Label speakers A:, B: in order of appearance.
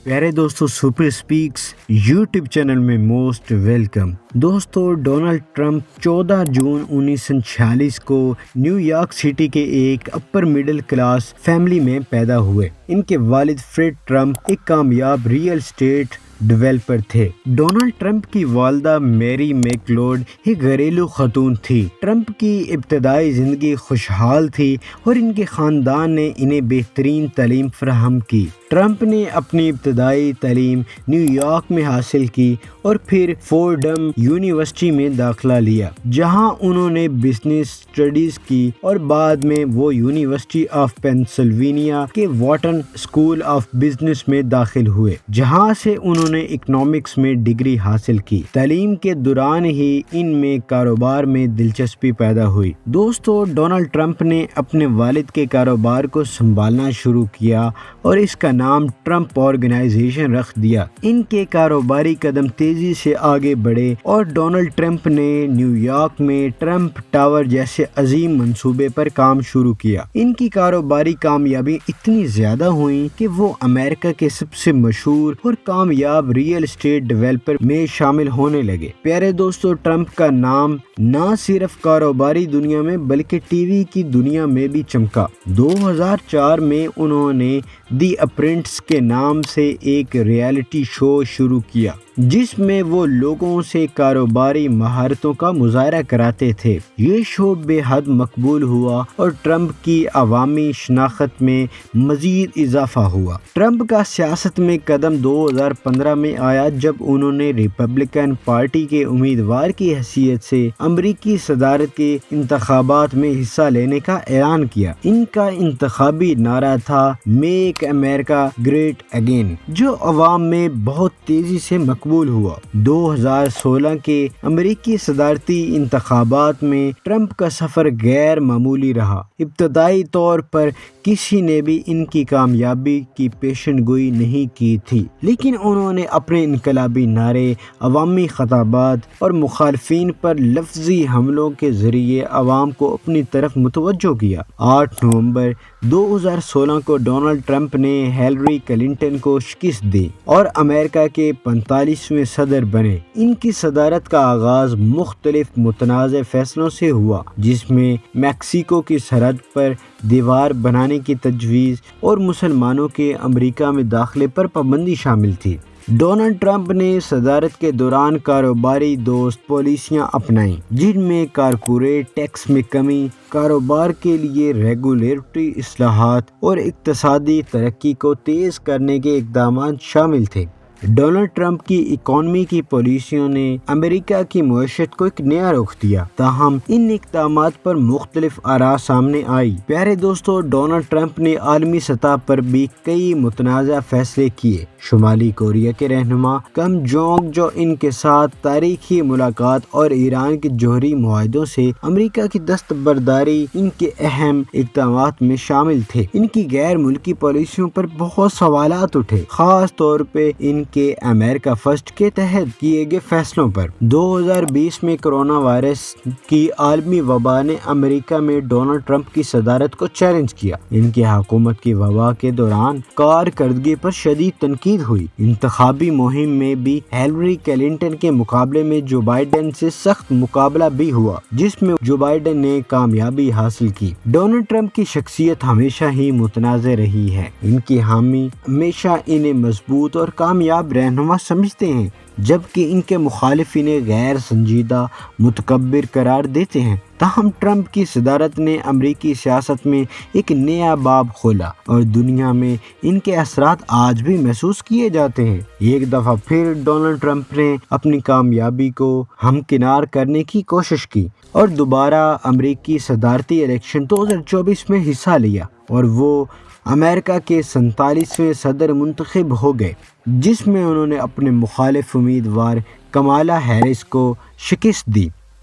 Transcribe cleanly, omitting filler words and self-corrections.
A: پیارے دوستو، super specs YouTube channel میں موسٹ ویلکم۔ دوستو، ڈونلڈ ٹرمپ 14 جون 1946 کو نیو یارک سٹی کے ایک اپر مڈل کلاس فیملی میں پیدا ہوئے۔ ان کے والد فریڈ ٹرمپ ایک کامیاب ریئل اسٹیٹ ڈیولپر تھے۔ ڈونلڈ ٹرمپ کی والدہ میری میکلوڈ ایک گھریلو خاتون تھی۔ ٹرمپ کی ابتدائی زندگی خوشحال تھی اور ان کے خاندان نے انہیں بہترین تعلیم فراہم کی۔ ٹرمپ نے اپنی ابتدائی تعلیم نیو یارک میں حاصل کی اور پھر فورڈم یونیورسٹی میں داخلہ لیا، جہاں انہوں نے بزنس اسٹڈیز کی اور بعد میں وہ یونیورسٹی آف پینسلوینیا کے واٹن اسکول آف بزنس میں داخل ہوئے، جہاں سے انہوں نے اکنامکس میں ڈگری حاصل کی۔ تعلیم کے دوران ہی ان میں کاروبار میں دلچسپی پیدا ہوئی۔ دوستو، ڈونلڈ ٹرمپ نے اپنے والد کے کاروبار کو سنبھالنا شروع کیا اور اس کا نام ٹرمپ آرگنائزیشن رکھ دیا۔ ان کے کاروباری قدم تیزی سے آگے بڑھے اور ڈونلڈ ٹرمپ نے نیو یارک میں ٹرمپ ٹاور جیسے عظیم منصوبے پر کام شروع کیا۔ ان کی کاروباری کامیابی اتنی زیادہ ہوئی کہ وہ امریکہ کے سب سے مشہور اور کامیاب ریئل اسٹیٹ ڈیولپر میں شامل ہونے لگے۔ پیارے دوستو، ٹرمپ کا نام نہ صرف کاروباری دنیا میں بلکہ ٹی وی کی دنیا میں بھی چمکا۔ 2004 میں انہوں نے دی اپرینٹس کے نام سے ایک ریالٹی شو شروع کیا، جس میں وہ لوگوں سے کاروباری مہارتوں کا مظاہرہ کراتے تھے۔ یہ شو بے حد مقبول ہوا اور ٹرمپ کی عوامی شناخت میں مزید اضافہ ہوا۔ ٹرمپ کا سیاست میں قدم 2015 میں آیا، جب انہوں نے ریپبلکن پارٹی کے امیدوار کی حیثیت سے امریکی صدارت کے انتخابات میں حصہ لینے کا اعلان کیا۔ ان کا انتخابی نعرہ تھا میک امریکہ گریٹ اگین، جو عوام میں بہت تیزی سے مقبول ہوا۔ 2016 کے امریکی صدارتی انتخابات میں ٹرمپ کا سفر غیر معمولی رہا۔ ابتدائی طور پر کسی نے بھی ان کی کامیابی کی پیشن گوئی نہیں کی تھی، لیکن انہوں نے اپنے انقلابی نعرے، عوامی خطابات اور مخالفین پر لفظی حملوں کے ذریعے عوام کو اپنی طرف متوجہ کیا۔ 8 نومبر 2016 کو ڈونلڈ ٹرمپ نے ہیلری کلنٹن کو شکست دی اور امریکہ کے 45ویں صدر بنے۔ ان کی صدارت کا آغاز مختلف متنازع فیصلوں سے ہوا، جس میں میکسیکو کی سرحد پر دیوار بنانے کی تجویز اور مسلمانوں کے امریکہ میں داخلے پر پابندی شامل تھی۔ ڈونلڈ ٹرمپ نے صدارت کے دوران کاروباری دوست پالیسیاں اپنائیں، جن میں کارپوریٹ ٹیکس میں کمی، کاروبار کے لیے ریگولیٹری اصلاحات اور اقتصادی ترقی کو تیز کرنے کے اقدامات شامل تھے۔ ڈونلڈ ٹرمپ کی اکانومی کی پالیسیوں نے امریکہ کی معیشت کو ایک نیا رخ دیا، تاہم ان اقدامات پر مختلف آراء سامنے آئی۔ پیارے دوستو، ڈونلڈ ٹرمپ نے عالمی سطح پر بھی کئی متنازع فیصلے کیے۔ شمالی کوریا کے رہنما کم جونگ جو ان کے ساتھ تاریخی ملاقات اور ایران کے جوہری معاہدوں سے امریکہ کی دستبرداری ان کے اہم اقدامات میں شامل تھے۔ ان کی غیر ملکی پالیسیوں پر بہت سوالات اٹھے، خاص طور پہ ان کے امریکہ فرسٹ کے تحت کیے گئے فیصلوں پر۔ 2020 میں کرونا وائرس کی عالمی وبا نے امریکہ میں ڈونلڈ ٹرمپ کی صدارت کو چیلنج کیا۔ ان کی حکومت کی وبا کے دوران کارکردگی پر شدید تنقید ہوئی۔ انتخابی مہم میں بھی ہیلری کلنٹن کے مقابلے میں جو بائیڈن سے سخت مقابلہ بھی ہوا، جس میں جو بائیڈن نے کامیابی حاصل کی۔ ڈونلڈ ٹرمپ کی شخصیت ہمیشہ ہی متنازع رہی ہے۔ ان کی حامی ہمیشہ انہیں مضبوط اور کامیاب رہنما سمجھتے ہیں، جبکہ ان کے مخالف انہیں غیر سنجیدہ متکبر قرار دیتے ہیں۔ تاہم ٹرمپ کی صدارت نے امریکی سیاست میں ایک نیا باب کھولا اور دنیا میں ان کے اثرات آج بھی محسوس کیے جاتے ہیں۔ ایک دفعہ پھر ڈونلڈ ٹرمپ نے اپنی کامیابی کو ہمکنار کرنے کی کوشش کی اور دوبارہ امریکی صدارتی الیکشن 2024 میں حصہ لیا، اور وہ امریکہ کے 47ویں صدر منتخب ہو گئے، جس میں انہوں نے اپنے مخالف امیدوار کمالا ہیرس کو شکست دی۔